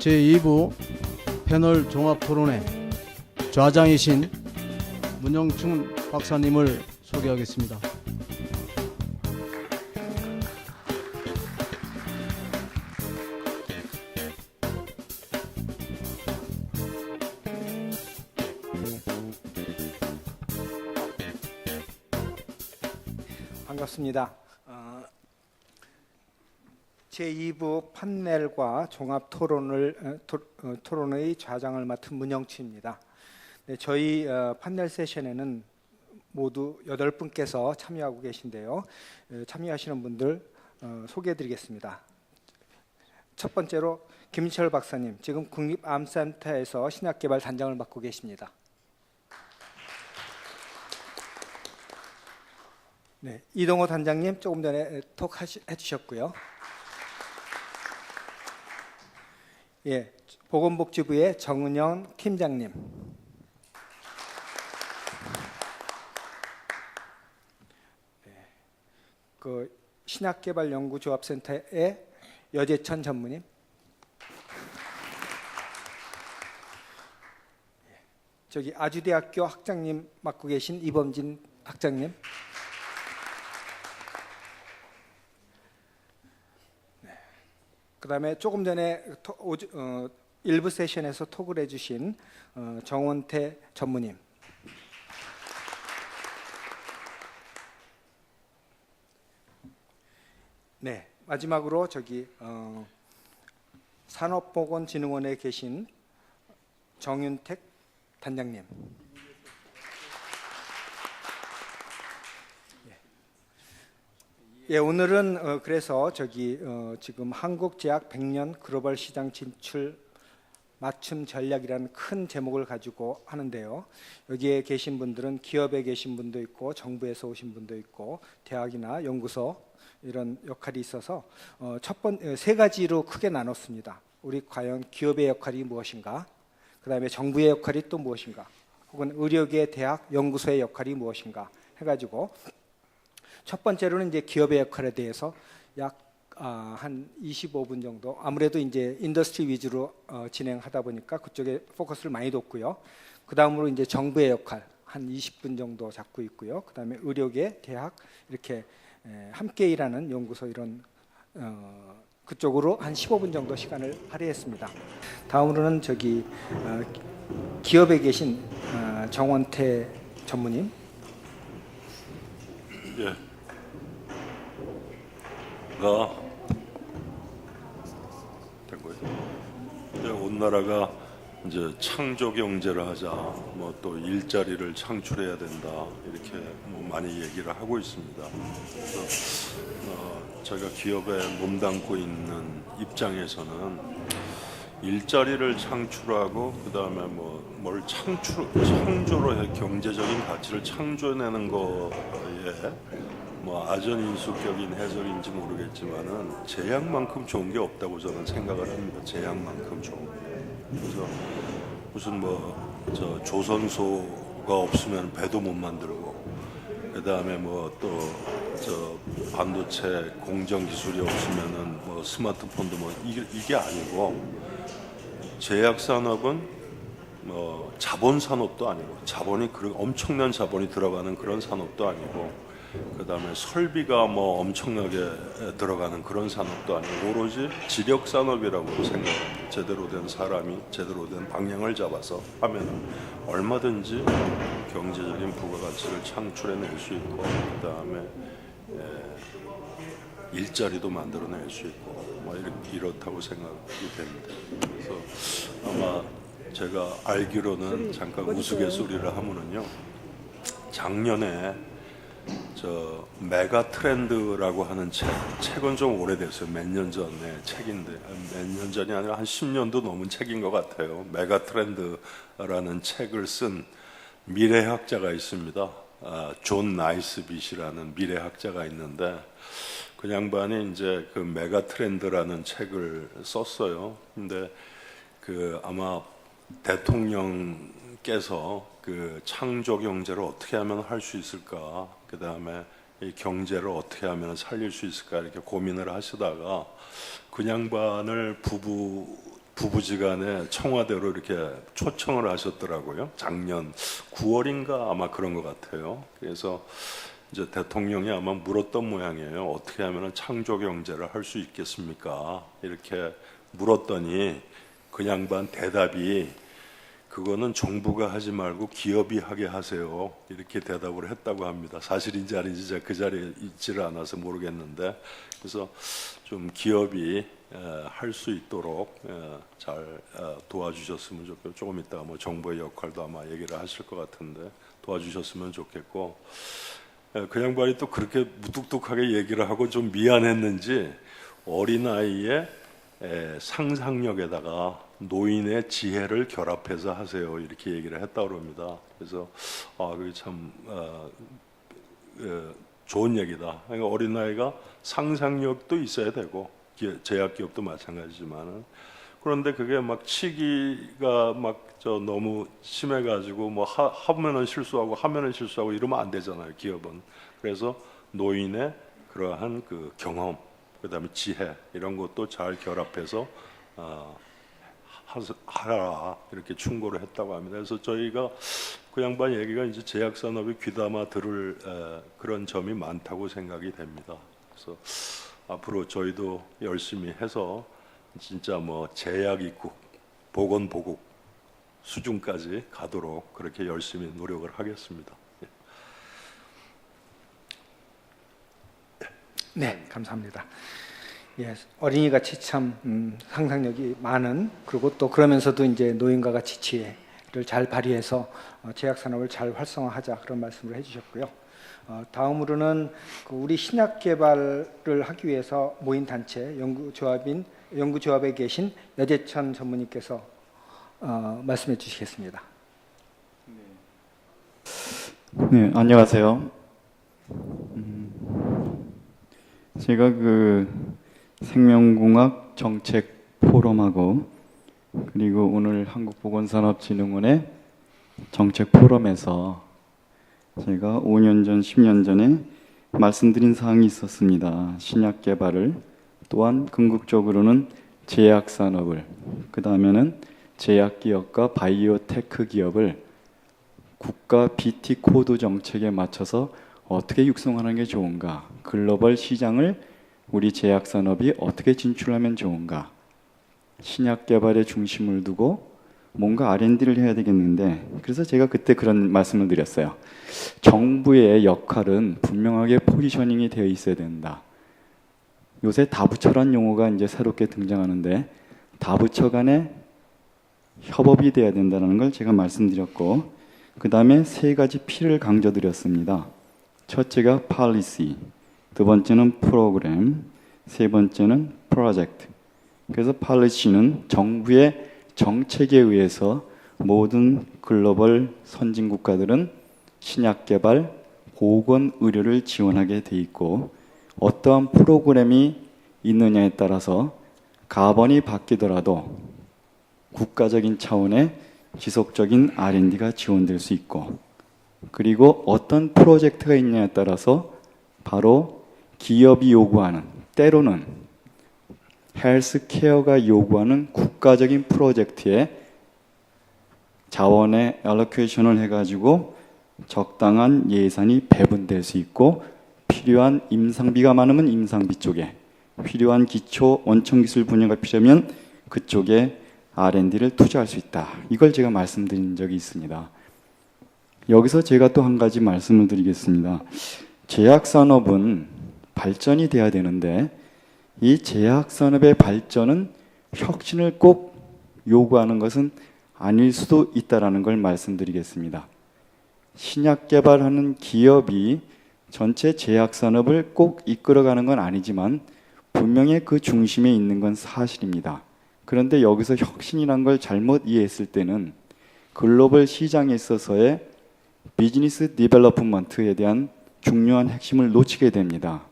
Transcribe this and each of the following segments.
제2부 패널 종합토론회 좌장이신 문영춘 박사님을 소개하겠습니다. 반갑습니다. 제2부 판넬과 종합토론의 좌장을 맡은 문영치입니다. 네, 저희 판넬 세션에는 모두 8분께서 참여하고 계신데요. 참여하시는 분들 소개해드리겠습니다. 첫 번째로 김철 박사님, 지금 국립암센터에서 신약개발 단장을 맡고 계십니다. 네, 이동호 단장님 조금 전에 톡 해주셨고요. 예, 보건복지부의 정은영 팀장님. 네, 그 신학개발연구조합센터의 여재천 전무님. 저기 아주대학교 학장님 맡고 계신 이범진 학장님. 그 다음에 조금 전에 일부 세션에서 톡을 해주신 정원태 전무님. 네, 마지막으로 저기 산업보건진흥원에 계신 정윤택 단장님. 예, 오늘은 그래서 저기 지금 한국제약 100년 글로벌 시장 진출 맞춤 전략이라는 큰 제목을 가지고 하는데요. 여기에 계신 분들은 기업에 계신 분도 있고 정부에서 오신 분도 있고 대학이나 연구소 이런 역할이 있어서 세 가지로 크게 나눴습니다. 우리 과연 기업의 역할이 무엇인가? 그다음에 정부의 역할이 또 무엇인가? 혹은 의료계, 대학, 연구소의 역할이 무엇인가? 해가지고 첫 번째로는 이제 기업의 역할에 대해서 약 한 25분 정도, 아무래도 이제 인더스트리 위주로 진행하다 보니까 그쪽에 포커스를 많이 뒀고요. 그 다음으로 이제 정부의 역할 한 20분 정도 잡고 있고요. 그 다음에 의료계, 대학 이렇게 함께 일하는 연구소 이런 그쪽으로 한 15분 정도 시간을 할애했습니다. 다음으로는 저기 기업에 계신 정원태 전무님. 예. 된 거예요. 이제 온 나라가 이제 창조 경제를 하자, 뭐 또 일자리를 창출해야 된다 이렇게 뭐 많이 얘기를 하고 있습니다. 그래서 저희가 기업에 몸담고 있는 입장에서는 일자리를 창출하고 그 다음에 뭘 창조로 해 경제적인 가치를 창조해내는 거에 뭐 아전인수격인 해석인지 모르겠지만은 제약만큼 좋은 게 없다고 저는 생각을 합니다. 제약만큼 좋은 게. 그래서 무슨 저 조선소가 없으면 배도 못 만들고, 그 다음에 또 저 반도체 공정 기술이 없으면은 스마트폰도 이게 아니고, 제약 산업은 자본 산업도 아니고, 엄청난 자본이 들어가는 그런 산업도 아니고, 그 다음에 설비가 엄청나게 들어가는 그런 산업도 아니고, 오로지 지력 산업이라고 생각합니다. 제대로 된 사람이 제대로 된 방향을 잡아서 하면 얼마든지 경제적인 부가가치를 창출해낼 수 있고, 그 다음에 일자리도 만들어낼 수 있고 이렇다고 생각이 됩니다. 그래서 아마 제가 알기로는 잠깐 우스갯소리를 하면은요, 작년에 저 메가 트렌드라고 하는 책은 좀 오래됐어요. 몇 년 전에 책인데, 몇 년 전이 아니라 한 10년도 넘은 책인 것 같아요. 메가 트렌드라는 책을 쓴 미래학자가 있습니다. 존 나이스빗이라는 미래학자가 있는데, 그 양반이 이제 그 메가 트렌드라는 책을 썼어요. 근데 아마 대통령께서 그 창조 경제를 어떻게 하면 할 수 있을까, 그 다음에 이 경제를 어떻게 하면 살릴 수 있을까 이렇게 고민을 하시다가 그 양반을 부부지간에 청와대로 이렇게 초청을 하셨더라고요. 작년 9월인가 아마 그런 것 같아요. 그래서 이제 대통령이 아마 물었던 모양이에요. 어떻게 하면 창조 경제를 할 수 있겠습니까? 이렇게 물었더니 그 양반 대답이 그거는 정부가 하지 말고 기업이 하게 하세요. 이렇게 대답을 했다고 합니다. 사실인지 아닌지 제가 그 자리에 있지를 않아서 모르겠는데, 그래서 좀 기업이 할 수 있도록 잘 도와주셨으면 좋겠고, 조금 이따가 뭐 정부의 역할도 아마 얘기를 하실 것 같은데 도와주셨으면 좋겠고, 그 양반이 또 그렇게 무뚝뚝하게 얘기를 하고 좀 미안했는지 어린아이의 상상력에다가 노인의 지혜를 결합해서 하세요, 이렇게 얘기를 했다고 합니다. 그래서 그게 참 좋은 얘기다. 그러니까 어린아이가 상상력도 있어야 되고, 제약기업도 마찬가지지만은, 그런데 그게 막 치기가 막 너무 심해가지고 뭐 하면은 실수하고 하면은 실수하고 이러면 안 되잖아요, 기업은. 그래서 노인의 그러한 그 경험, 그다음에 지혜, 이런 것도 잘 결합해서 하라, 이렇게 충고를 했다고 합니다. 그래서 저희가 그 양반 얘기가 이제 제약산업이 귀담아 들을 그런 점이 많다고 생각이 됩니다. 그래서 앞으로 저희도 열심히 해서 진짜 뭐 제약입국, 보건보국 수준까지 가도록 그렇게 열심히 노력을 하겠습니다. 네, 감사합니다. 예, 어린이 같이 참 상상력이 많은, 그리고 또 그러면서도 이제 노인과 같이 지혜를 잘 발휘해서 제약 산업을 잘 활성화하자, 그런 말씀을 해주셨고요. 다음으로는 우리 신약 개발을 하기 위해서 모인 단체 연구조합에 계신 여재천 전무님께서 말씀해 주시겠습니다. 네, 안녕하세요. 제가 그 생명공학 정책 포럼하고 그리고 오늘 한국보건산업진흥원의 정책 포럼에서 제가 5년 전, 10년 전에 말씀드린 사항이 있었습니다. 신약 개발을, 또한 궁극적으로는 제약 산업을, 그 다음에는 제약 기업과 바이오테크 기업을 국가 BT 코드 정책에 맞춰서 어떻게 육성하는 게 좋은가, 글로벌 시장을 우리 제약 산업이 어떻게 진출하면 좋은가, 신약 개발에 중심을 두고 뭔가 R&D를 해야 되겠는데, 그래서 제가 그때 그런 말씀을 드렸어요. 정부의 역할은 분명하게 포지셔닝이 되어 있어야 된다. 요새 다부처란 용어가 이제 새롭게 등장하는데, 다부처 간에 협업이 돼야 된다는 걸 제가 말씀드렸고, 그 다음에 세 가지 P를 강조드렸습니다. 첫째가 policy, 두 번째는 프로그램, 세 번째는 프로젝트. 그래서 policy는 정부의 정책에 의해서 모든 글로벌 선진 국가들은 신약 개발, 보건 의료를 지원하게 돼 있고, 어떠한 프로그램이 있느냐에 따라서 가번이 바뀌더라도 국가적인 차원의 지속적인 R&D가 지원될 수 있고, 그리고 어떤 프로젝트가 있냐에 따라서 바로 기업이 요구하는, 때로는 헬스케어가 요구하는 국가적인 프로젝트에 자원의 알로케이션을 해가지고 적당한 예산이 배분될 수 있고, 필요한 임상비가 많으면 임상비 쪽에, 필요한 기초 원천기술 분야가 필요하면 그쪽에 R&D를 투자할 수 있다. 이걸 제가 말씀드린 적이 있습니다. 여기서 제가 또 한 가지 말씀을 드리겠습니다. 제약산업은 발전이 돼야 되는데, 이 제약산업의 발전은 혁신을 꼭 요구하는 것은 아닐 수도 있다는 걸 말씀드리겠습니다. 신약 개발하는 기업이 전체 제약산업을 꼭 이끌어가는 건 아니지만 분명히 그 중심에 있는 건 사실입니다. 그런데 여기서 혁신이란 걸 잘못 이해했을 때는 글로벌 시장에 있어서의 비즈니스 디벨로프먼트에 대한 중요한 핵심을 놓치게 됩니다.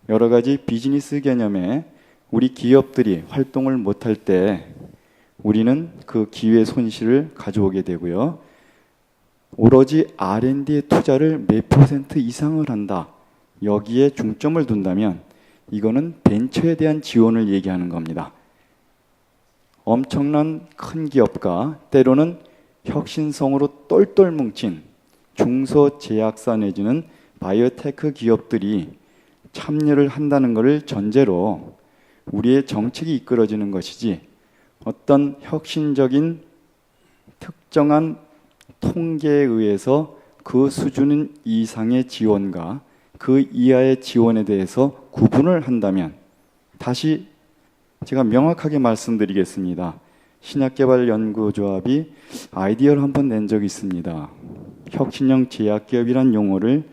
여러 가지 비즈니스 개념에 우리 기업들이 활동을 못할 때 우리는 그 기회 손실을 가져오게 되고요. 오로지 R&D의 투자를 몇 % 이상을 한다, 여기에 중점을 둔다면 이거는 벤처에 대한 지원을 얘기하는 겁니다. 엄청난 큰 기업과 때로는 혁신성으로 똘똘 뭉친 중소제약사 내지는 바이오테크 기업들이 참여를 한다는 것을 전제로 우리의 정책이 이끌어지는 것이지 어떤 혁신적인 특정한 통계에 의해서 그 수준 이상의 지원과 그 이하의 지원에 대해서 구분을 한다면 다시 제가 명확하게 말씀드리겠습니다. 신약개발연구조합이 아이디어를 한번 낸 적이 있습니다. 혁신형 제약기업이란 용어를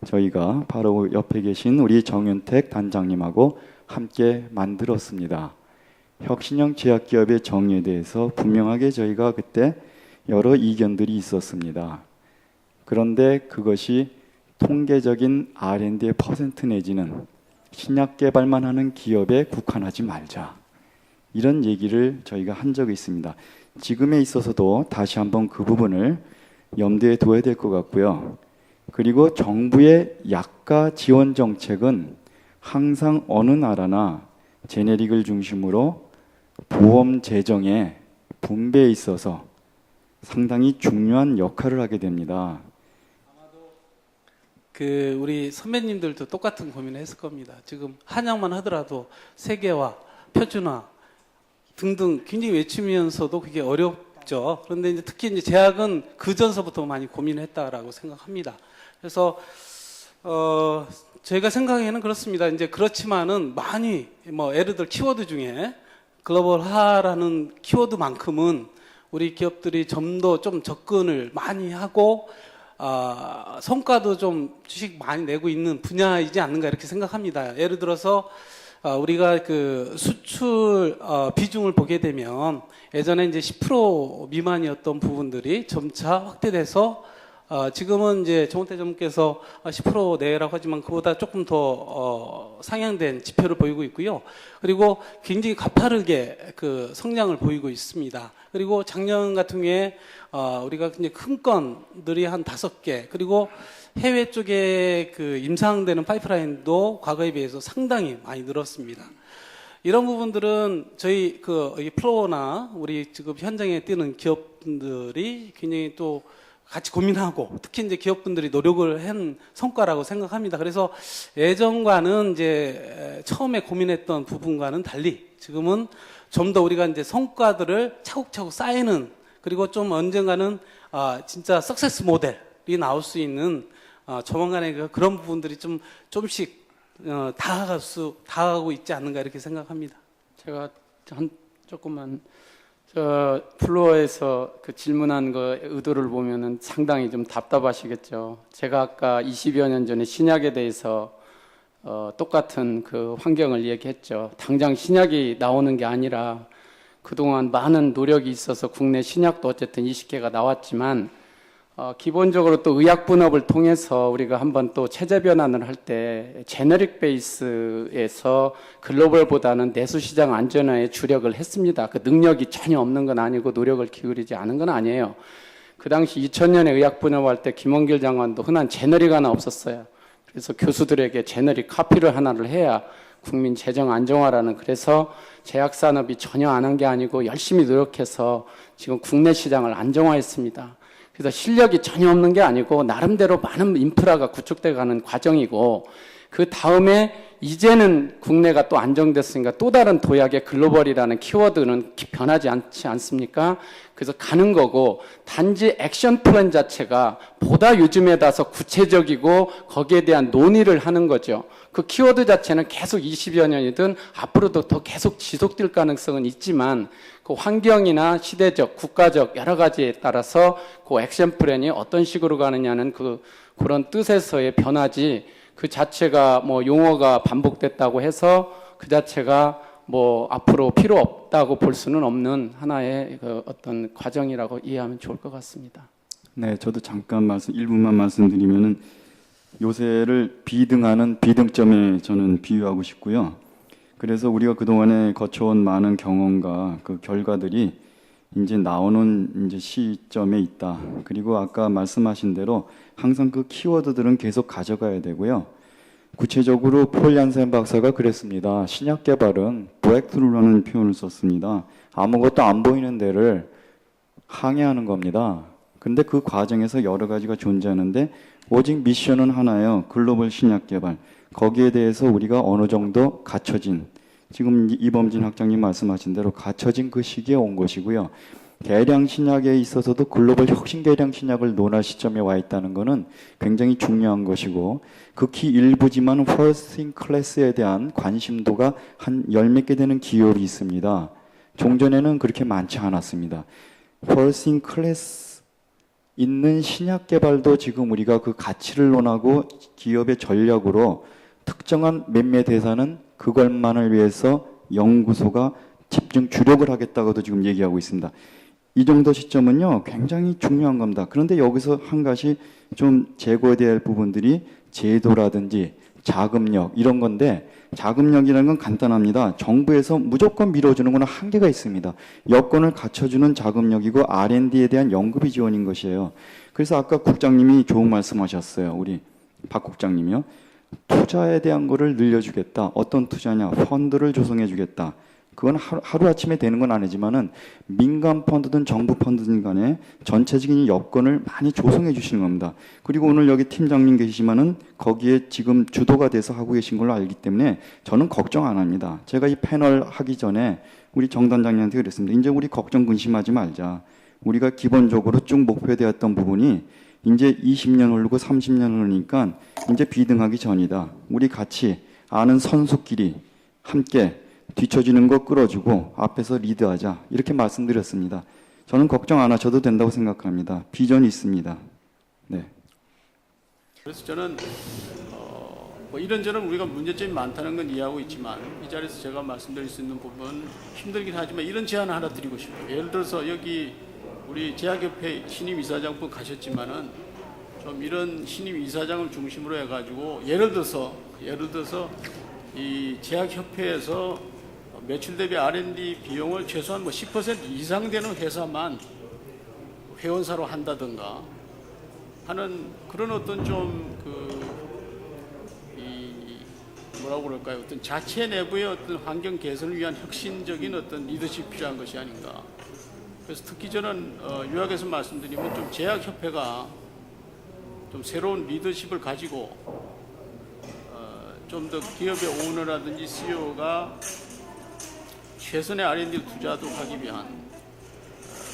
저희가 바로 옆에 계신 우리 정윤택 단장님하고 함께 만들었습니다. 혁신형 제약기업의 정의에 대해서 분명하게 저희가 그때 여러 이견들이 있었습니다. 그런데 그것이 통계적인 R&D의 퍼센트 내지는 신약 개발만 하는 기업에 국한하지 말자. 이런 얘기를 저희가 한 적이 있습니다. 지금에 있어서도 다시 한번 그 부분을 염두에 둬야 될 것 같고요. 그리고 정부의 약가 지원 정책은 항상 어느 나라나 제네릭을 중심으로 보험 재정의 분배에 있어서 상당히 중요한 역할을 하게 됩니다. 그 우리 선배님들도 똑같은 고민을 했을 겁니다. 지금 한약만 하더라도 세계화, 표준화 등등 굉장히 외치면서도 그게 어렵죠. 그런데 이제 특히 이제 제약은 그 전서부터 많이 고민했다라고 생각합니다. 그래서 저희가 생각에는 그렇습니다. 이제 그렇지만은 많이 뭐 예를 들어 키워드 중에 글로벌화라는 키워드만큼은 우리 기업들이 좀 더 좀 접근을 많이 하고 성과도 좀 주식 많이 내고 있는 분야이지 않는가 이렇게 생각합니다. 예를 들어서 우리가 그 수출 비중을 보게 되면 예전에 이제 10% 미만이었던 부분들이 점차 확대돼서 지금은 이제 정은태 전문께서 10% 내라고 하지만 그보다 조금 더 상향된 지표를 보이고 있고요. 그리고 굉장히 가파르게 그 성장을 보이고 있습니다. 그리고 작년 같은 경우에 우리가 굉장히 큰 건들이 한 5개, 그리고 해외 쪽에 그 임상되는 파이프라인도 과거에 비해서 상당히 많이 늘었습니다. 이런 부분들은 저희 그 플로어나 우리 지금 현장에 뛰는 기업들이 굉장히 또 같이 고민하고 특히 이제 기업분들이 노력을 한 성과라고 생각합니다. 그래서 예전과는 이제 처음에 고민했던 부분과는 달리 지금은 좀 더 우리가 이제 성과들을 차곡차곡 쌓이는, 그리고 좀 언젠가는 진짜 석세스 모델이 나올 수 있는 조만간에 그런 부분들이 좀씩 다가가고 있지 않는가 이렇게 생각합니다. 제가 조금만 플로어에서 그 질문한 거 의도를 보면은 상당히 좀 답답하시겠죠. 제가 아까 20여 년 전에 신약에 대해서 똑같은 그 환경을 얘기했죠. 당장 신약이 나오는 게 아니라 그동안 많은 노력이 있어서 국내 신약도 어쨌든 20개가 나왔지만 기본적으로 또 의약 분업을 통해서 우리가 한번 또 체제 변환을 할 때 제너릭 베이스에서 글로벌보다는 내수 시장 안전화에 주력을 했습니다. 그 능력이 전혀 없는 건 아니고 노력을 기울이지 않은 건 아니에요. 그 당시 2000년에 의약 분업할 때 김원길 장관도 흔한 제너릭 하나 없었어요. 그래서 교수들에게 제너릭 카피를 하나를 해야 국민 재정 안정화라는, 그래서 제약 산업이 전혀 안 한 게 아니고 열심히 노력해서 지금 국내 시장을 안정화했습니다. 그래서 실력이 전혀 없는 게 아니고 나름대로 많은 인프라가 구축돼 가는 과정이고, 그 다음에 이제는 국내가 또 안정됐으니까 또 다른 도약의 글로벌이라는 키워드는 변하지 않지 않습니까? 그래서 가는 거고, 단지 액션 플랜 자체가 보다 요즘에 따라서 구체적이고 거기에 대한 논의를 하는 거죠. 그 키워드 자체는 계속 20여 년이든 앞으로도 더 계속 지속될 가능성은 있지만 그 환경이나 시대적, 국가적 여러 가지에 따라서 그 액션 플랜이 어떤 식으로 가느냐는 그런 뜻에서의 변화지, 그 자체가 뭐 용어가 반복됐다고 해서 그 자체가 뭐 앞으로 필요 없다고 볼 수는 없는 하나의 그 어떤 과정이라고 이해하면 좋을 것 같습니다. 네, 저도 잠깐 1분만 말씀드리면은 요새를 비등하는 비등점에 저는 비유하고 싶고요. 그래서 우리가 그동안에 거쳐온 많은 경험과 그 결과들이 이제 나오는 이제 시점에 있다. 그리고 아까 말씀하신 대로 항상 그 키워드들은 계속 가져가야 되고요. 구체적으로 폴 얀센 박사가 그랬습니다. 신약 개발은 브레이크스루라는 표현을 썼습니다. 아무것도 안 보이는 데를 항해하는 겁니다. 그런데 그 과정에서 여러 가지가 존재하는데 오직 미션은 하나예요. 글로벌 신약 개발. 거기에 대해서 우리가 어느 정도 갖춰진, 지금 이범진 학장님 말씀하신 대로 갖춰진 그 시기에 온 것이고요. 개량 신약에 있어서도 글로벌 혁신 개량 신약을 논할 시점에 와 있다는 것은 굉장히 중요한 것이고, 극히 일부지만 First in Class에 대한 관심도가 한 10몇 개 되는 기업이 있습니다. 종전에는 그렇게 많지 않았습니다. First in Class 있는 신약 개발도 지금 우리가 그 가치를 논하고 기업의 전략으로 특정한 몇몇 회사는 그것만을 위해서 연구소가 집중 주력을 하겠다고도 지금 얘기하고 있습니다. 이 정도 시점은요, 굉장히 중요한 겁니다. 그런데 여기서 한 가지 좀 제고해야 할 부분들이 제도라든지 자금력 이런 건데, 자금력이라는 건 간단합니다. 정부에서 무조건 밀어주는 건 한계가 있습니다. 여건을 갖춰주는 자금력이고 R&D에 대한 연구비 지원인 것이에요. 그래서 아까 국장님이 좋은 말씀하셨어요. 우리 박 국장님이요. 투자에 대한 거를 늘려주겠다. 어떤 투자냐? 펀드를 조성해주겠다. 그건 하루아침에 되는 건 아니지만은 민간 펀드든 정부 펀드든 간에 전체적인 여건을 많이 조성해 주시는 겁니다. 그리고 오늘 여기 팀장님 계시지만은 거기에 지금 주도가 돼서 하고 계신 걸로 알기 때문에 저는 걱정 안 합니다. 제가 이 패널 하기 전에 우리 정 단장님한테 그랬습니다. 이제 우리 걱정 근심하지 말자. 우리가 기본적으로 쭉 목표되었던 부분이 이제 20년 흐르고 30년 흐르니까 이제 비등하기 전이다. 우리 같이 아는 선수끼리 함께 뒤처지는 거 끌어주고 앞에서 리드하자, 이렇게 말씀드렸습니다. 저는 걱정 안 하셔도 된다고 생각합니다. 비전이 있습니다. 네. 그래서 저는 뭐 이런저런 우리가 문제점이 많다는 건 이해하고 있지만, 이 자리에서 제가 말씀드릴 수 있는 부분 힘들긴 하지만 이런 제안을 하나 드리고 싶어요. 예를 들어서 여기 우리 제약협회 신임 이사장분 가셨지만은 좀 이런 신임 이사장을 중심으로 해가지고 예를 들어서 이 제약협회에서 매출 대비 R&D 비용을 최소한 뭐 10% 이상 되는 회사만 회원사로 한다든가 하는 그런 어떤 좀 뭐라고 그럴까요? 어떤 자체 내부의 어떤 환경 개선을 위한 혁신적인 어떤 리더십이 필요한 것이 아닌가. 그래서 특히 저는 요약해서 말씀드리면 좀 제약협회가 좀 새로운 리더십을 가지고 좀 더 기업의 오너라든지 CEO가 최선의 R&D를 투자하도록 하기 위한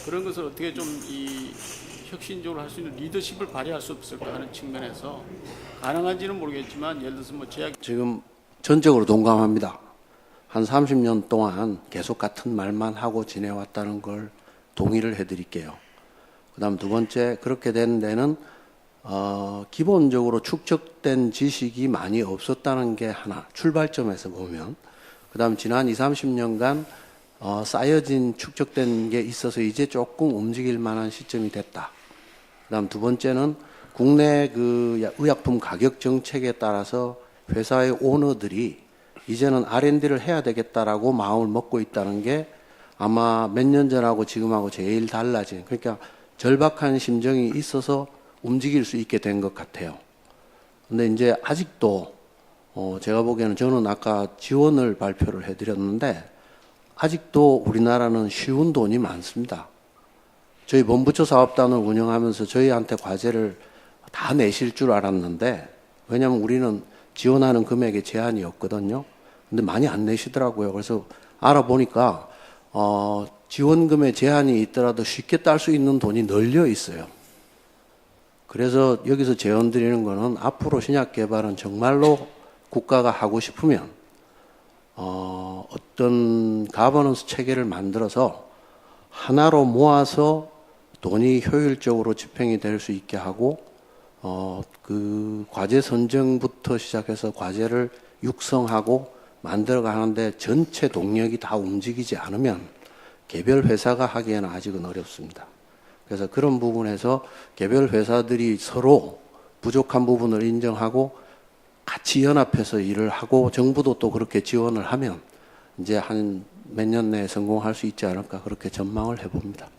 그런 것을 어떻게 좀 이 혁신적으로 할 수 있는 리더십을 발휘할 수 없을까 하는 측면에서 가능한지는 모르겠지만, 예를 들어서 뭐 제약 지금 전적으로 동감합니다. 한 30년 동안 계속 같은 말만 하고 지내왔다는 걸 동의를 해드릴게요. 그 다음 두 번째, 그렇게 된 데는 기본적으로 축적된 지식이 많이 없었다는 게 하나, 출발점에서 보면. 그 다음 지난 20, 30년간 쌓여진 축적된 게 있어서 이제 조금 움직일 만한 시점이 됐다. 그 다음 두 번째는 국내 그 의약품 가격 정책에 따라서 회사의 오너들이 이제는 R&D를 해야 되겠다라고 마음을 먹고 있다는 게 아마 몇 년 전하고 지금하고 제일 달라진, 그러니까 절박한 심정이 있어서 움직일 수 있게 된 것 같아요. 근데 이제 아직도 제가 보기에는, 저는 아까 지원을 발표를 해드렸는데 아직도 우리나라는 쉬운 돈이 많습니다. 저희 본부처 사업단을 운영하면서 저희한테 과제를 다 내실 줄 알았는데, 왜냐하면 우리는 지원하는 금액에 제한이 없거든요. 근데 많이 안 내시더라고요. 그래서 알아보니까 지원금에 제한이 있더라도 쉽게 딸 수 있는 돈이 널려 있어요. 그래서 여기서 제언 드리는 거는, 앞으로 신약 개발은 정말로 국가가 하고 싶으면 어떤 가버넌스 체계를 만들어서 하나로 모아서 돈이 효율적으로 집행이 될 수 있게 하고, 그 과제 선정부터 시작해서 과제를 육성하고 만들어가는데 전체 동력이 다 움직이지 않으면 개별 회사가 하기에는 아직은 어렵습니다. 그래서 그런 부분에서 개별 회사들이 서로 부족한 부분을 인정하고 같이 연합해서 일을 하고, 정부도 또 그렇게 지원을 하면 이제 한 몇 년 내에 성공할 수 있지 않을까, 그렇게 전망을 해봅니다.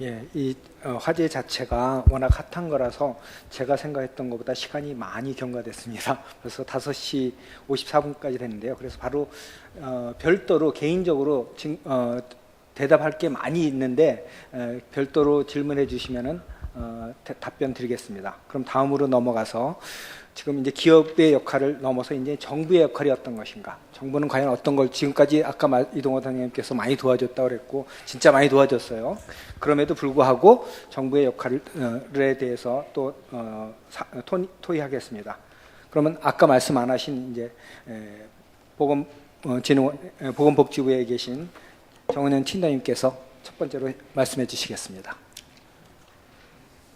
예, 이 화제 자체가 워낙 핫한 거라서 제가 생각했던 것보다 시간이 많이 경과됐습니다. 벌써 5시 54분까지 됐는데요. 그래서 바로 별도로 개인적으로 대답할 게 많이 있는데 별도로 질문해 주시면은 답변 드리겠습니다. 그럼 다음으로 넘어가서 지금 이제 기업의 역할을 넘어서 이제 정부의 역할이 어떤 것인가? 정부는 과연 어떤 걸 지금까지 아까 이동호 단장님께서 많이 도와줬다고 그랬고 진짜 많이 도와줬어요. 그럼에도 불구하고 정부의 역할에 대해서 또 토의하겠습니다. 그러면 아까 말씀 안 하신 이제 보건복지부에 계신 정은현 팀장님께서 첫 번째로 말씀해 주시겠습니다.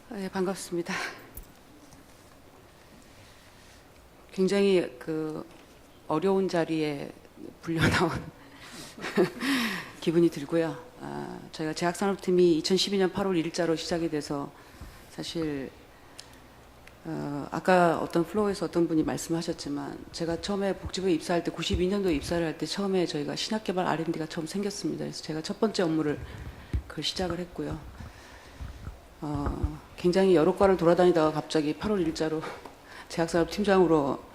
네, 반갑습니다. 굉장히 어려운 자리에 불려나온 기분이 들고요. 저희가 제약산업팀이 2012년 8월 1일자로 시작이 돼서 사실 아까 어떤 플로어에서 어떤 분이 말씀하셨지만 제가 처음에 복지부에 입사할 때 92년도에 입사를 할 때 처음에 저희가 신약개발 R&D가 처음 생겼습니다. 그래서 제가 첫 번째 업무를 그걸 시작을 했고요. 굉장히 여러 과를 돌아다니다가 갑자기 8월 1일자로 제약산업팀장으로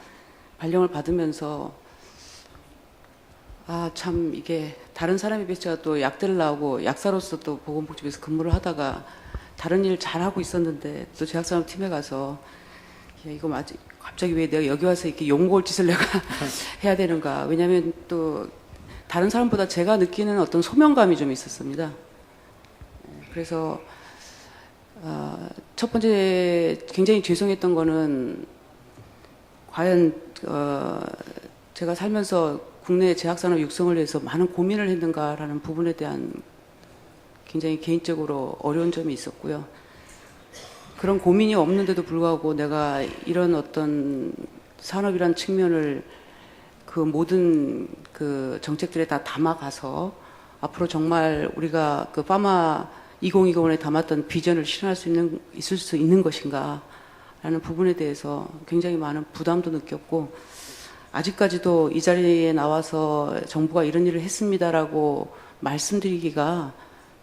발령을 받으면서 참 이게 다른 사람에 비해서 제가 또 약대를 나오고 약사로서 또 보건복지부에서 근무를 하다가 다른 일 잘하고 있었는데 또 제약산업팀에 가서 야, 이거 갑자기 왜 내가 여기 와서 이렇게 욕먹을 짓을 내가 해야 되는가. 왜냐하면 또 다른 사람보다 제가 느끼는 어떤 소명감이 좀 있었습니다. 그래서 첫 번째 굉장히 죄송했던 거는 과연 제가 살면서 국내 제약산업 육성을 위해서 많은 고민을 했는가라는 부분에 대한 굉장히 개인적으로 어려운 점이 있었고요. 그런 고민이 없는데도 불구하고 내가 이런 어떤 산업이란 측면을 그 모든 그 정책들에 다 담아가서 앞으로 정말 우리가 그 파마 2020에 담았던 비전을 실현할 있을 수 있는 것인가 라는 부분에 대해서 굉장히 많은 부담도 느꼈고 아직까지도 이 자리에 나와서 정부가 이런 일을 했습니다라고 말씀드리기가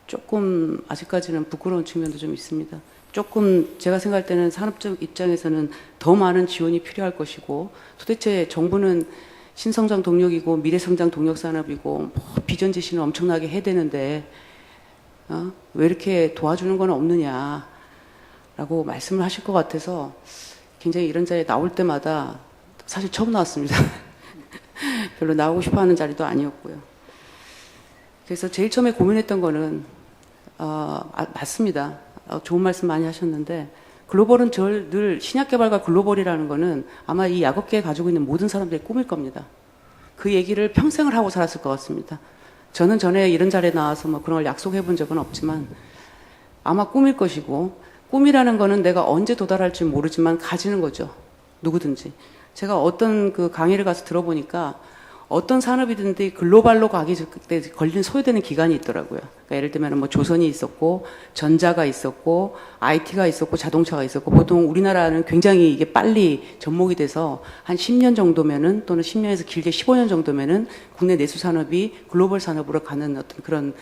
조금 아직까지는 부끄러운 측면도 좀 있습니다. 조금 제가 생각할 때는 산업적 입장에서는 더 많은 지원이 필요할 것이고 도대체 정부는 신성장 동력이고 미래성장 동력 산업이고 비전 제시는 엄청나게 해야 되는데 왜 이렇게 도와주는 건 없느냐 라고 말씀을 하실 것 같아서 굉장히 이런 자리에 나올 때마다 사실 처음 나왔습니다. 별로 나오고 싶어 하는 자리도 아니었고요. 그래서 제일 처음에 고민했던 거는 맞습니다. 좋은 말씀 많이 하셨는데 글로벌은 늘 신약개발과 글로벌이라는 거는 아마 이 약업계에 가지고 있는 모든 사람들의 꿈일 겁니다. 그 얘기를 평생을 하고 살았을 것 같습니다. 저는 전에 이런 자리에 나와서 뭐 그런 걸 약속해 본 적은 없지만 아마 꿈일 것이고 꿈이라는 거는 내가 언제 도달할지 모르지만 가지는 거죠. 누구든지. 제가 어떤 그 강의를 가서 들어보니까 어떤 산업이든지 글로벌로 가기 때 걸리는 소요되는 기간이 있더라고요. 그러니까 예를 들면 뭐 조선이 있었고, 전자가 있었고, IT가 있었고, 자동차가 있었고, 보통 우리나라는 굉장히 이게 빨리 접목이 돼서 한 10년 정도면은 또는 10년에서 길게 15년 정도면은 국내 내수 산업이 글로벌 산업으로 가는 어떤 그런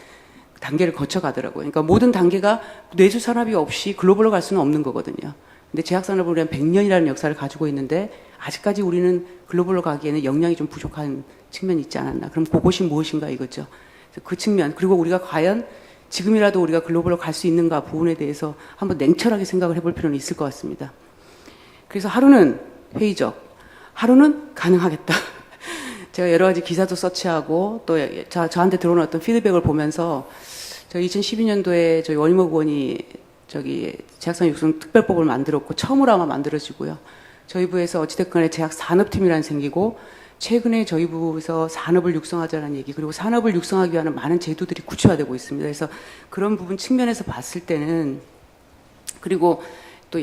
단계를 거쳐가더라고요. 그러니까 모든 단계가 내수 산업이 없이 글로벌로 갈 수는 없는 거거든요. 근데 제약산업을 우리는 100년이라는 역사를 가지고 있는데 아직까지 우리는 글로벌로 가기에는 역량이 좀 부족한 측면이 있지 않았나. 그럼 그것이 무엇인가 이거죠. 그래서 그 측면 그리고 우리가 과연 지금이라도 우리가 글로벌로 갈 수 있는가 부분에 대해서 한번 냉철하게 생각을 해볼 필요는 있을 것 같습니다. 그래서 하루는 회의적, 하루는 가능하겠다. 제가 여러 가지 기사도 서치하고 또 저한테 들어오는 어떤 피드백을 보면서 저 2012년도에 저희 원희목 의원이 제약산업 육성 특별법을 만들었고 처음으로 아마 만들어지고요. 저희 부에서 어찌됐건 제약산업팀이라는 생기고 최근에 저희 부에서 산업을 육성하자는 얘기 그리고 산업을 육성하기 위한 많은 제도들이 구체화되고 있습니다. 그래서 그런 부분 측면에서 봤을 때는 그리고 또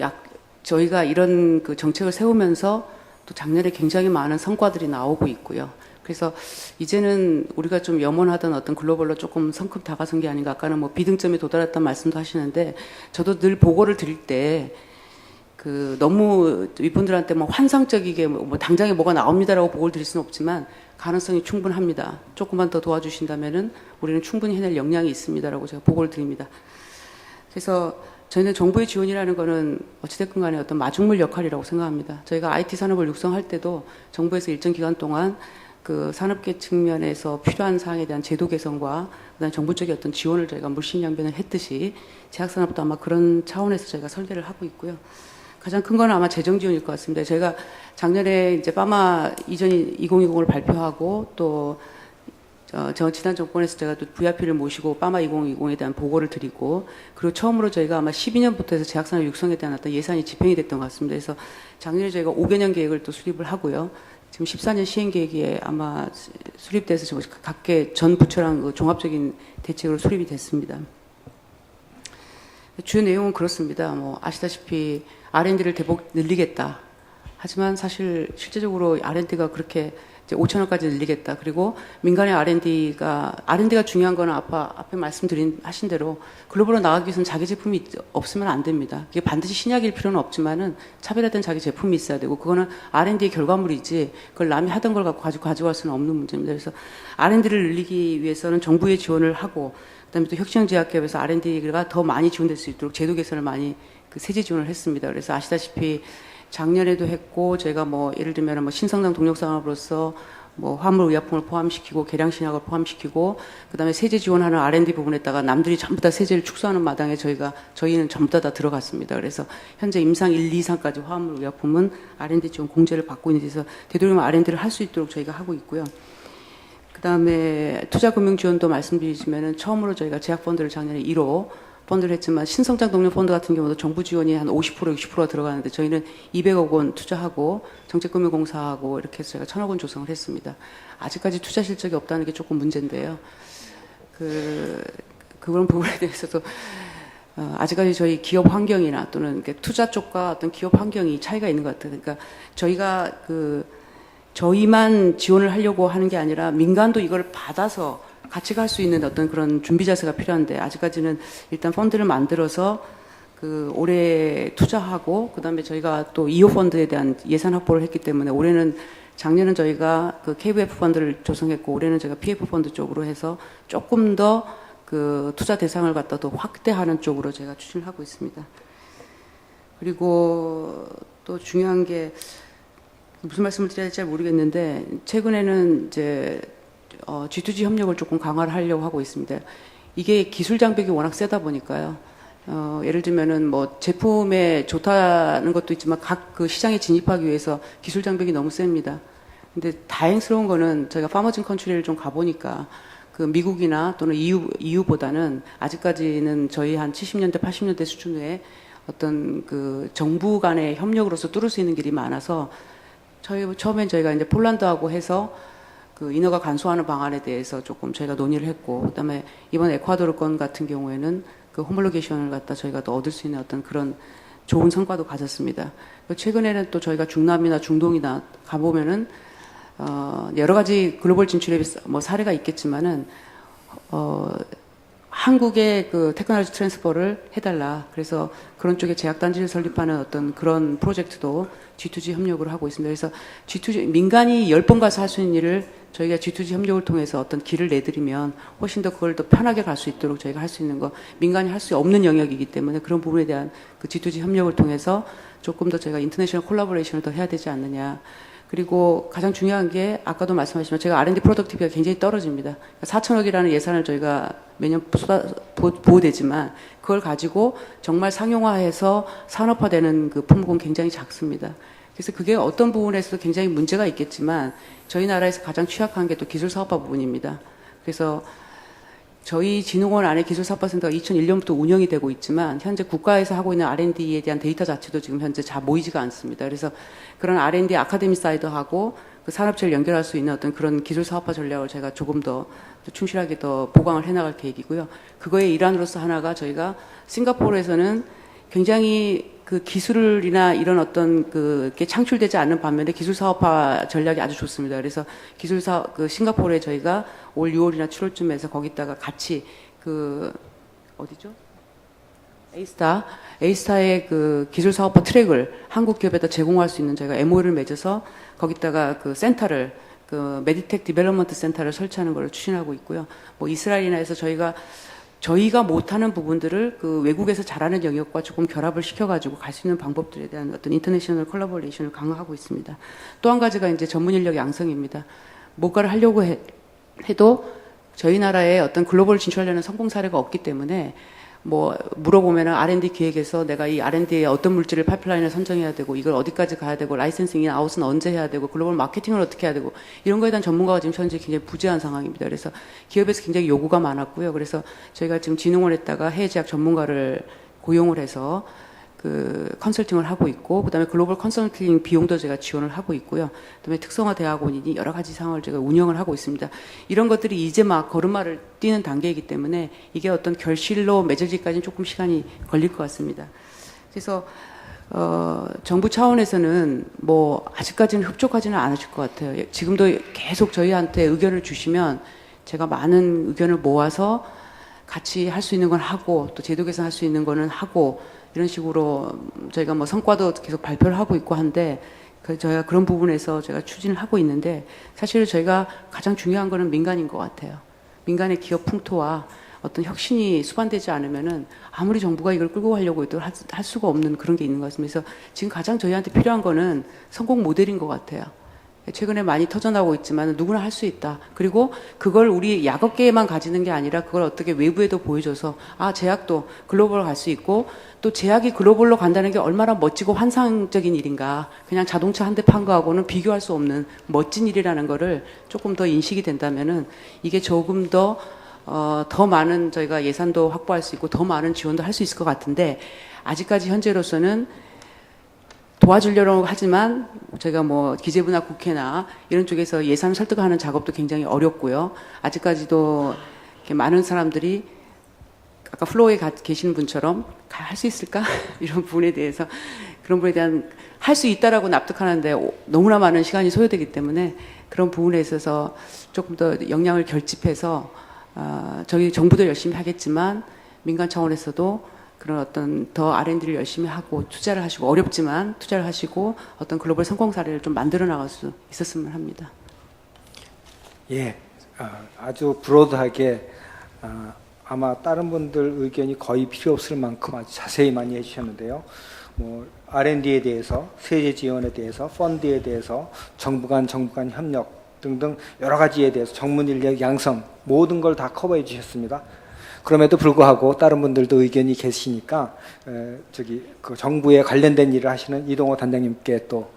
저희가 이런 그 정책을 세우면서 또 작년에 굉장히 많은 성과들이 나오고 있고요. 그래서 이제는 우리가 좀 염원하던 어떤 글로벌로 조금 성큼 다가선 게 아닌가. 아까는 뭐 비등점에 도달했다는 말씀도 하시는데 저도 늘 보고를 드릴 때 너무 이분들한테 뭐 환상적이게 뭐 당장에 뭐가 나옵니다라고 보고를 드릴 수는 없지만 가능성이 충분합니다. 조금만 더 도와주신다면은 우리는 충분히 해낼 역량이 있습니다라고 제가 보고를 드립니다. 그래서 저희는 정부의 지원이라는 거는 어찌됐건 간에 어떤 마중물 역할이라고 생각합니다. 저희가 IT 산업을 육성할 때도 정부에서 일정 기간 동안 그 산업계 측면에서 필요한 사항에 대한 제도 개선과 그다음 정부 쪽의 어떤 지원을 저희가 물신양변을 했듯이 제약산업도 아마 그런 차원에서 저희가 설계를 하고 있고요. 가장 큰 건 아마 재정 지원일 것 같습니다. 저희가 작년에 이제 파마 이전 2020을 발표하고 또 지난 정권에서 제가 또 VIP를 모시고 파마 2020에 대한 보고를 드리고 그리고 처음으로 저희가 아마 12년부터 해서 제약산업 육성에 대한 어떤 예산이 집행이 됐던 것 같습니다. 그래서 작년에 저희가 5개년 계획을 또 수립을 하고요. 지금 14년 시행 계획에 아마 수립돼서 각계 전 부처랑 그 종합적인 대책으로 수립이 됐습니다. 주요 내용은 그렇습니다. 뭐 아시다시피 R&D를 대폭 늘리겠다. 하지만 사실 실제적으로 R&D가 그렇게 이제 5천억까지 늘리겠다. 그리고 민간의 R&D가 중요한 거는 앞에 하신 대로 글로벌로 나가기 위해서는 자기 제품이 없으면 안 됩니다. 그게 반드시 신약일 필요는 없지만은 차별화된 자기 제품이 있어야 되고 그거는 R&D의 결과물이지 그걸 남이 하던 걸 가져갈 수는 없는 문제입니다. 그래서 R&D를 늘리기 위해서는 정부의 지원을 하고 그다음에 또 혁신제약기업에서 R&D가 더 많이 지원될 수 있도록 제도 개선을 많이 그 세제 지원을 했습니다. 그래서 아시다시피 작년에도 했고 저희가 뭐 예를 들면 뭐 신성장 동력 산업으로서 뭐 화물 의약품을 포함시키고 계량 신약을 포함시키고 그다음에 세제 지원하는 R&D 부분에다가 남들이 전부 다 세제를 축소하는 마당에 저희는 전부 다 들어갔습니다. 그래서 현재 임상 1, 2, 3까지 화물 의약품은 R&D 지원 공제를 받고 있는 데서 되도록이면 R&D를 할 수 있도록 저희가 하고 있고요. 그다음에 투자금융 지원도 말씀드리자면은 처음으로 저희가 제약펀드를 작년에 1호 펀드를 했지만 신성장 동력 펀드 같은 경우도 정부 지원이 한 50%, 60%가 들어가는데 저희는 200억 원 투자하고 정책금융공사하고 이렇게 해서 제가 1,000억 원 조성을 했습니다. 아직까지 투자 실적이 없다는 게 조금 문제인데요. 그런 부분에 대해서도 아직까지 저희 기업 환경이나 또는 투자 쪽과 어떤 기업 환경이 차이가 있는 것 같아요. 그러니까 저희가 저희만 지원을 하려고 하는 게 아니라 민간도 이걸 받아서 같이 갈 수 있는 어떤 그런 준비 자세가 필요한데 아직까지는 일단 펀드를 만들어서 올해 투자하고 그다음에 저희가 또 2호 펀드에 대한 예산 확보를 했기 때문에 작년은 저희가 KVF 펀드를 조성했고 올해는 제가 PF 펀드 쪽으로 해서 조금 더 투자 대상을 갖다 더 확대하는 쪽으로 제가 추진을 하고 있습니다. 그리고 또 중요한 게 무슨 말씀을 드려야 될지 잘 모르겠는데 최근에는 이제 G2G 협력을 조금 강화를 하려고 하고 있습니다. 이게 기술 장벽이 워낙 세다 보니까요. 예를 들면은 뭐 제품에 좋다는 것도 있지만 각 그 시장에 진입하기 위해서 기술 장벽이 너무 셉니다. 근데 다행스러운 거는 저희가 파머진 컨트리를 좀 가보니까 미국이나 또는 EU보다는 아직까지는 저희 한 70년대, 80년대 수준의 어떤 정부 간의 협력으로서 뚫을 수 있는 길이 많아서 처음엔 저희가 이제 폴란드하고 해서 인허가 간소화하는 방안에 대해서 조금 저희가 논의를 했고, 그다음에 이번 에콰도르 건 같은 경우에는 호몰로게이션을 갖다 저희가 또 얻을 수 있는 어떤 그런 좋은 성과도 가졌습니다. 최근에는 또 저희가 중남이나 중동이나 가보면은 여러 가지 글로벌 진출의 뭐 사례가 있겠지만은 한국의 테크놀로지 트랜스퍼를 해달라. 그래서 그런 쪽에 제약단지를 설립하는 어떤 그런 프로젝트도 G2G 협력을 하고 있습니다. 그래서 G2G, 민간이 10번 가서 할 수 있는 일을 저희가 G2G 협력을 통해서 어떤 길을 내드리면 훨씬 더 그걸 더 편하게 갈 수 있도록 저희가 할 수 있는 거, 민간이 할 수 없는 영역이기 때문에 그런 부분에 대한 G2G 협력을 통해서 조금 더 저희가 인터내셔널 콜라보레이션을 더 해야 되지 않느냐. 그리고 가장 중요한 게 아까도 말씀하셨지만 제가 R&D 프로덕티비가 굉장히 떨어집니다. 4천억이라는 예산을 저희가 매년 보호되지만 그걸 가지고 정말 상용화해서 산업화되는 품목은 굉장히 작습니다. 그래서 그게 어떤 부분에서도 굉장히 문제가 있겠지만 저희 나라에서 가장 취약한 게 또 기술사업화 부분입니다. 그래서 저희 진흥원 안에 기술사업화센터가 2001년부터 운영이 되고 있지만 현재 국가에서 하고 있는 R&D에 대한 데이터 자체도 지금 현재 잘 모이지가 않습니다. 그래서 그런 R&D 아카데미 사이드하고 산업체를 연결할 수 있는 어떤 그런 기술사업화 전략을 제가 조금 더 충실하게 더 보강을 해나갈 계획이고요. 그거의 일환으로서 하나가 저희가 싱가포르에서는 굉장히 기술이나 이런 어떤 게 창출되지 않는 반면에 기술 사업화 전략이 아주 좋습니다. 그래서 싱가포르에 저희가 올 6월이나 7월쯤에서 거기다가 같이 어디죠? 에이스타의 기술 사업화 트랙을 한국 기업에다 제공할 수 있는 저희가 MOU를 맺어서 거기다가 센터를 메디텍 디벨롭먼트 센터를 설치하는 것을 추진하고 있고요. 뭐 이스라엘이나 해서 저희가 저희가 못하는 부분들을 그 외국에서 잘하는 영역과 조금 결합을 시켜가지고 갈 수 있는 방법들에 대한 어떤 인터내셔널 컬래보레이션을 강화하고 있습니다. 또 한 가지가 이제 전문 인력 양성입니다. 뭔가를 하려고 해도 저희 나라에 어떤 글로벌 진출하려는 성공 사례가 없기 때문에 뭐 물어보면은 R&D 기획에서 내가 이 R&D에 어떤 물질을 파이프라인을 선정해야 되고 이걸 어디까지 가야 되고 라이센싱이나 아웃은 언제 해야 되고 글로벌 마케팅을 어떻게 해야 되고 이런 거에 대한 전문가가 지금 현재 굉장히 부재한 상황입니다. 그래서 기업에서 굉장히 요구가 많았고요. 그래서 저희가 지금 진흥원에다가 해외 제약 전문가를 고용을 해서 그 컨설팅을 하고 있고 그다음에 글로벌 컨설팅 비용도 제가 지원을 하고 있고요. 그다음에 특성화 대학원이니 여러 가지 상황을 제가 운영을 하고 있습니다. 이런 것들이 이제 막 걸음마를 뛰는 단계이기 때문에 이게 어떤 결실로 맺어지기까지는 조금 시간이 걸릴 것 같습니다. 그래서 정부 차원에서는 뭐 아직까지는 흡족하지는 않으실 것 같아요. 지금도 계속 저희한테 의견을 주시면 제가 많은 의견을 모아서 같이 할 수 있는 건 하고 또 제도 개선할 수 있는 거는 하고 이런 식으로 저희가 뭐 성과도 계속 발표를 하고 있고 한데 저희가 그런 부분에서 제가 추진을 하고 있는데 사실 저희가 가장 중요한 거는 민간인 것 같아요. 민간의 기업 풍토와 어떤 혁신이 수반되지 않으면은 아무리 정부가 이걸 끌고 가려고 해도 할 수가 없는 그런 게 있는 것 같습니다. 그래서 지금 가장 저희한테 필요한 거는 성공 모델인 것 같아요. 최근에 많이 터져나오고 있지만 누구나 할 수 있다. 그리고 그걸 우리 약업계에만 가지는 게 아니라 그걸 어떻게 외부에도 보여줘서 아 제약도 글로벌로 갈 수 있고 또 제약이 글로벌로 간다는 게 얼마나 멋지고 환상적인 일인가. 그냥 자동차 한 대 판 거하고는 비교할 수 없는 멋진 일이라는 거를 조금 더 인식이 된다면은 이게 조금 더 많은 저희가 예산도 확보할 수 있고 더 많은 지원도 할 수 있을 것 같은데 아직까지 현재로서는 도와주려고 하지만 저희가 뭐 기재부나 국회나 이런 쪽에서 예산 설득하는 작업도 굉장히 어렵고요. 아직까지도 이렇게 많은 사람들이 아까 플로어에 계시는 분처럼 할 수 있을까? 이런 부분에 대해서 그런 부분에 대한 할 수 있다라고 납득하는데 너무나 많은 시간이 소요되기 때문에 그런 부분에 있어서 조금 더 역량을 결집해서 저희 정부도 열심히 하겠지만 민간 차원에서도 그런 어떤 더 R&D를 열심히 하고 투자를 하시고 어렵지만 투자를 하시고 어떤 글로벌 성공 사례를 좀 만들어 나갈 수 있었으면 합니다. 예, 아주 브로드하게 아마 다른 분들 의견이 거의 필요 없을 만큼 아주 자세히 많이 해주셨는데요. 뭐 R&D에 대해서, 세제 지원에 대해서, 펀드에 대해서, 정부 간 협력 등등 여러 가지에 대해서 전문 인력 양성 모든 걸 다 커버해 주셨습니다. 그럼에도 불구하고 다른 분들도 의견이 계시니까 그 정부에 관련된 일을 하시는 이동호 단장님께 또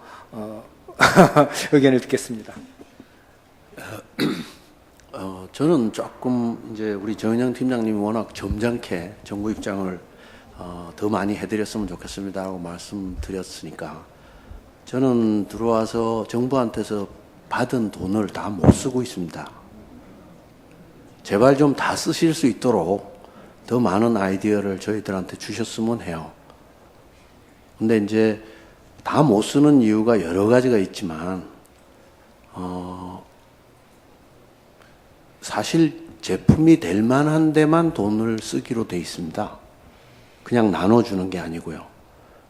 의견을 듣겠습니다. 저는 조금 이제 우리 정은영 팀장님이 워낙 점잖게 정부 입장을 더 많이 해드렸으면 좋겠습니다라고 말씀드렸으니까 저는 들어와서 정부한테서 받은 돈을 다 못 쓰고 있습니다. 제발 좀 다 쓰실 수 있도록 더 많은 아이디어를 저희들한테 주셨으면 해요. 근데 이제 다 못 쓰는 이유가 여러 가지가 있지만, 사실 제품이 될 만한 데만 돈을 쓰기로 돼 있습니다. 그냥 나눠주는 게 아니고요.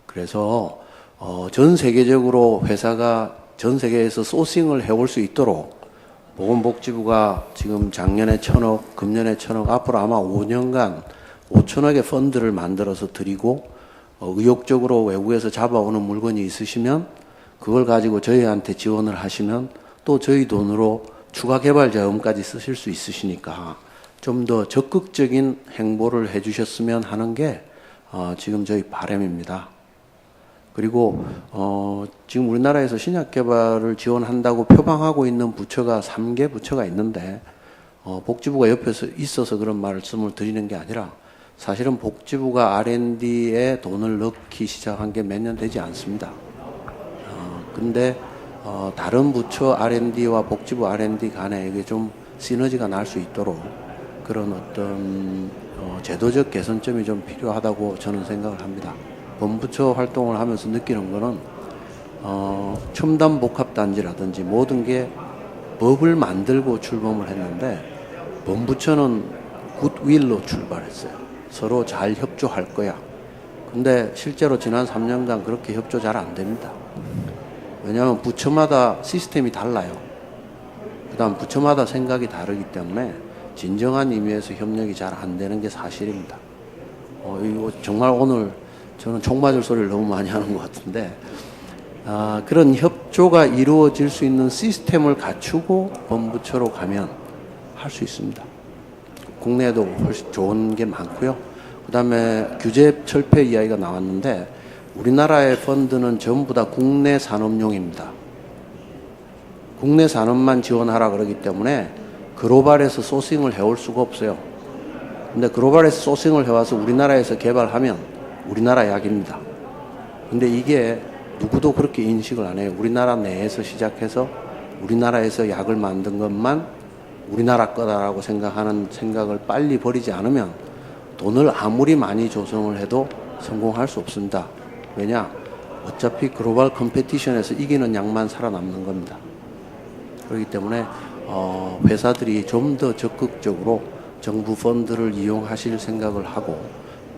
그래서, 전 세계적으로 회사가 전 세계에서 소싱을 해올 수 있도록 보건복지부가 지금 작년에 1,000억, 금년에 1,000억, 앞으로 아마 5년간 5천억의 펀드를 만들어서 드리고 의욕적으로 외국에서 잡아오는 물건이 있으시면 그걸 가지고 저희한테 지원을 하시면 또 저희 돈으로 추가 개발 자금까지 쓰실 수 있으시니까 좀 더 적극적인 행보를 해주셨으면 하는 게 지금 저희 바람입니다. 그리고 지금 우리나라에서 신약 개발을 지원한다고 표방하고 있는 부처가 3개 부처가 있는데 복지부가 옆에서 있어서 그런 말씀을 드리는 게 아니라 사실은 복지부가 R&D에 돈을 넣기 시작한 게 몇 년 되지 않습니다. 근데 다른 부처 R&D와 복지부 R&D 간에 이게 좀 시너지가 날 수 있도록 그런 어떤 제도적 개선점이 좀 필요하다고 저는 생각을 합니다. 본부처 활동을 하면서 느끼는 거는 첨단복합단지라든지 모든 게 법을 만들고 출범을 했는데 본부처는 굿윌로 출발했어요. 서로 잘 협조할 거야. 근데 실제로 지난 3년간 그렇게 협조 잘 안 됩니다. 왜냐하면 부처마다 시스템이 달라요. 그 다음 부처마다 생각이 다르기 때문에 진정한 의미에서 협력이 잘 안 되는 게 사실입니다. 이거 정말 오늘 저는 총 맞을 소리를 너무 많이 하는 것 같은데, 그런 협조가 이루어질 수 있는 시스템을 갖추고 본부처로 가면 할 수 있습니다. 국내에도 훨씬 좋은 게 많고요. 그 다음에 규제 철폐 이야기가 나왔는데, 우리나라의 펀드는 전부 다 국내 산업용입니다. 국내 산업만 지원하라 그러기 때문에 글로벌에서 소싱을 해올 수가 없어요. 근데 글로벌에서 소싱을 해와서 우리나라에서 개발하면 우리나라 약입니다. 근데 이게 누구도 그렇게 인식을 안 해요. 우리나라 내에서 시작해서 우리나라에서 약을 만든 것만 우리나라 거다라고 생각하는 생각을 빨리 버리지 않으면 돈을 아무리 많이 조성을 해도 성공할 수 없습니다. 왜냐? 어차피 글로벌 컴페티션에서 이기는 약만 살아남는 겁니다. 그렇기 때문에 회사들이 좀 더 적극적으로 정부 펀드를 이용하실 생각을 하고,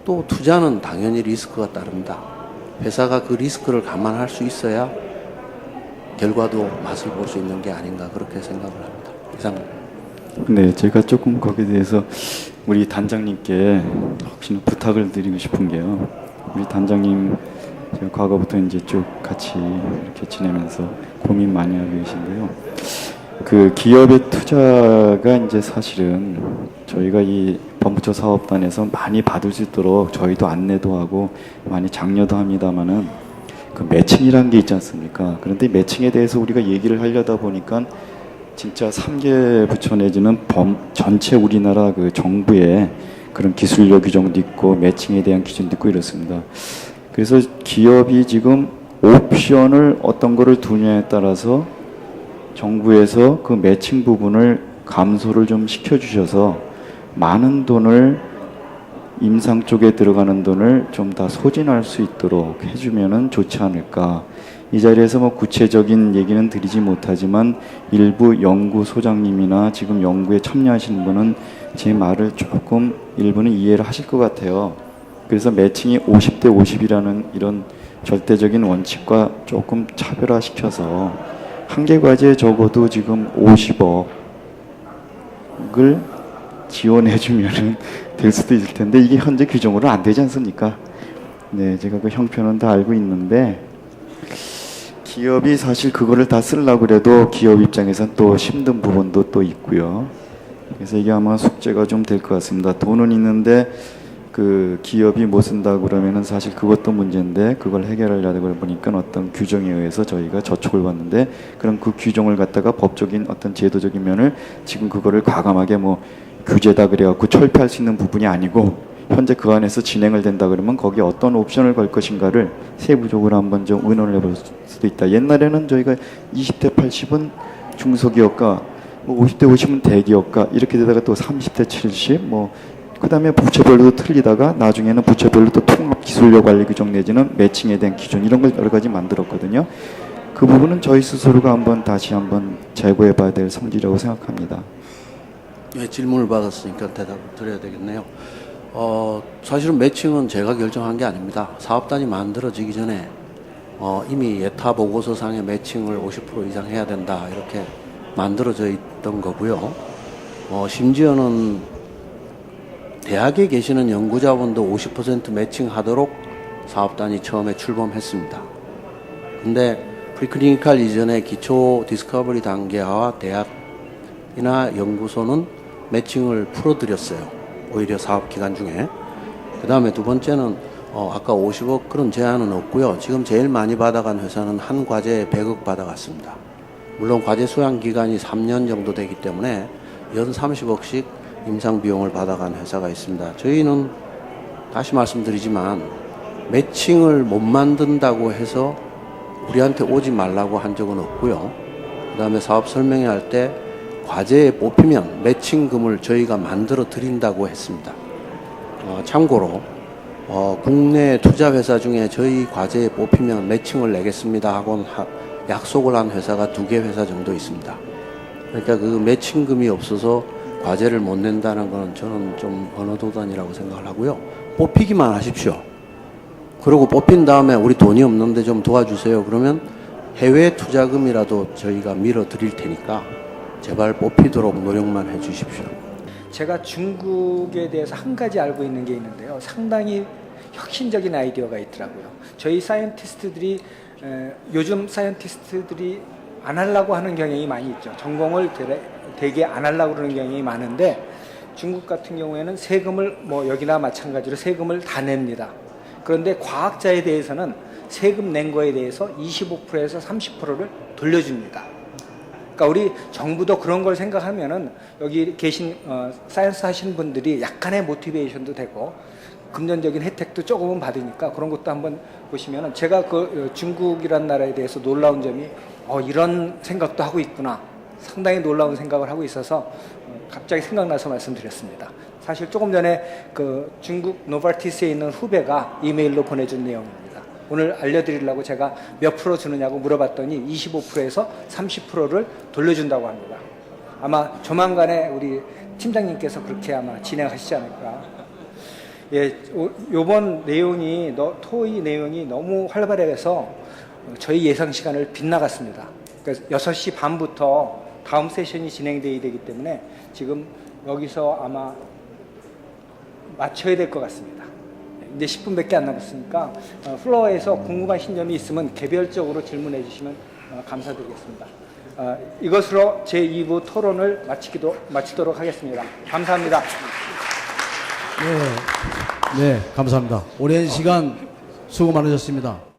또 투자는 당연히 리스크가 따릅니다. 회사가 그 리스크를 감안할 수 있어야 결과도 맛을 볼 수 있는 게 아닌가 그렇게 생각을 합니다. 이상. 네, 제가 조금 거기에 대해서 우리 단장님께 혹시나 부탁을 드리고 싶은 게요. 우리 단장님 제가 과거부터 이제 쭉 같이 이렇게 지내면서 고민 많이 하고 계신데요. 그 기업의 투자가 이제 사실은 저희가 이 본부처 사업단에서 많이 받을 수 있도록 저희도 안내도 하고 많이 장려도 합니다만은 그 매칭이라는 게 있지 않습니까? 그런데 매칭에 대해서 우리가 얘기를 하려다 보니까 진짜 3개 부처 내지는 전체 우리나라 그 정부의 그런 기술력 규정도 있고 매칭에 대한 기준도 있고 이렇습니다. 그래서 기업이 지금 옵션을 어떤 거를 두냐에 따라서 정부에서 그 매칭 부분을 감소를 좀 시켜주셔서 많은 돈을 임상 쪽에 들어가는 돈을 좀 다 소진할 수 있도록 해주면은 좋지 않을까. 이 자리에서 뭐 구체적인 얘기는 드리지 못하지만 일부 연구소장님이나 지금 연구에 참여하시는 분은 제 말을 조금 일부는 이해를 하실 것 같아요. 그래서 매칭이 50대 50이라는 이런 절대적인 원칙과 조금 차별화시켜서 한 개 과제에 적어도 지금 50억을 지원해주면 될 수도 있을 텐데 이게 현재 규정으로 안 되지 않습니까? 네, 제가 그 형편은 다 알고 있는데 기업이 사실 그거를 다 쓰려고 그래도 기업 입장에서는 또 힘든 부분도 또 있고요. 그래서 이게 아마 숙제가 좀 될 것 같습니다. 돈은 있는데 그 기업이 못 쓴다고 그러면은 사실 그것도 문제인데 그걸 해결하려고 보니까 어떤 규정에 의해서 저희가 저촉을 받는데 그럼 그 규정을 갖다가 법적인 어떤 제도적인 면을 지금 그거를 과감하게 뭐 규제다 그래갖고 철폐할 수 있는 부분이 아니고 현재 그 안에서 진행을 된다 그러면 거기에 어떤 옵션을 걸 것인가를 세부적으로 한번 좀 의논을 해볼 수도 있다. 옛날에는 저희가 20대 80은 중소기업가 뭐 50대 50은 대기업가 이렇게 되다가 또 30대 70 뭐 그 다음에 부처별로도 틀리다가 나중에는 부처별로 또 통합기술력 관리 규정 내지는 매칭에 대한 기준 이런 걸 여러 가지 만들었거든요. 그 부분은 저희 스스로가 한번 다시 한번 재고해 봐야 될 성질이라고 생각합니다. 네, 질문을 받았으니까 대답을 드려야 되겠네요. 사실은 매칭은 제가 결정한 게 아닙니다. 사업단이 만들어지기 전에 이미 예타 보고서상의 매칭을 50% 이상 해야 된다 이렇게 만들어져 있던 거고요. 심지어는 대학에 계시는 연구자분도 50% 매칭하도록 사업단이 처음에 출범했습니다. 근데 프리클리니컬 이전의 기초 디스커버리 단계와 대학이나 연구소는 매칭을 풀어드렸어요. 오히려 사업 기간 중에. 그 다음에 두 번째는 아까 50억 그런 제한은 없고요. 지금 제일 많이 받아간 회사는 한 과제에 100억 받아갔습니다. 물론 과제 수양 기간이 3년 정도 되기 때문에 연 30억씩 임상 비용을 받아간 회사가 있습니다. 저희는 다시 말씀드리지만 매칭을 못 만든다고 해서 우리한테 오지 말라고 한 적은 없고요. 그 다음에 사업 설명회 할 때 과제에 뽑히면 매칭금을 저희가 만들어 드린다고 했습니다. 참고로 국내 투자 회사 중에 저희 과제에 뽑히면 매칭을 내겠습니다 하고 약속을 한 회사가 2개 회사 정도 있습니다. 그러니까 그 매칭금이 없어서 과제를 못 낸다는 건 저는 좀 언어도단이라고 생각을 하고요. 뽑히기만 하십시오. 그리고 뽑힌 다음에 우리 돈이 없는데 좀 도와주세요. 그러면 해외 투자금이라도 저희가 밀어 드릴 테니까 제발 뽑히도록 노력만 해 주십시오. 제가 중국에 대해서 한 가지 알고 있는 게 있는데요. 상당히 혁신적인 아이디어가 있더라고요. 저희 사이언티스트들이 요즘 사이언티스트들이 안 하려고 하는 경향이 많이 있죠. 전공을 되게 안 하려고 그러는 경향이 많은데 중국 같은 경우에는 세금을 뭐 여기나 마찬가지로 세금을 다 냅니다. 그런데 과학자에 대해서는 세금 낸 거에 대해서 25%에서 30%를 돌려줍니다. 그러니까 우리 정부도 그런 걸 생각하면은 여기 계신 사이언스 하시는 분들이 약간의 모티베이션도 되고 금전적인 혜택도 조금은 받으니까 그런 것도 한번 보시면은 제가 그 중국이란 나라에 대해서 놀라운 점이 이런 생각도 하고 있구나. 상당히 놀라운 생각을 하고 있어서 갑자기 생각나서 말씀드렸습니다. 사실 조금 전에 그 중국 노바티스에 있는 후배가 이메일로 보내준 내용입니다. 오늘 알려드리려고 제가 몇 프로 주느냐고 물어봤더니 25%에서 30%를 돌려준다고 합니다. 아마 조만간에 우리 팀장님께서 그렇게 아마 진행하시지 않을까. 예, 요번 내용이 토의 내용이 너무 활발해서 저희 예상 시간을 빗나갔습니다. 그래서 6시 반부터 다음 세션이 진행되어야 되기 때문에 지금 여기서 아마 맞춰야 될 것 같습니다. 이제 10분밖에 안 남았으니까 플로어에서 궁금하신 점이 있으면 개별적으로 질문해 주시면 감사드리겠습니다. 이것으로 제2부 토론을 마치도록 하겠습니다. 감사합니다. 네, 감사합니다. 오랜 시간 수고 많으셨습니다.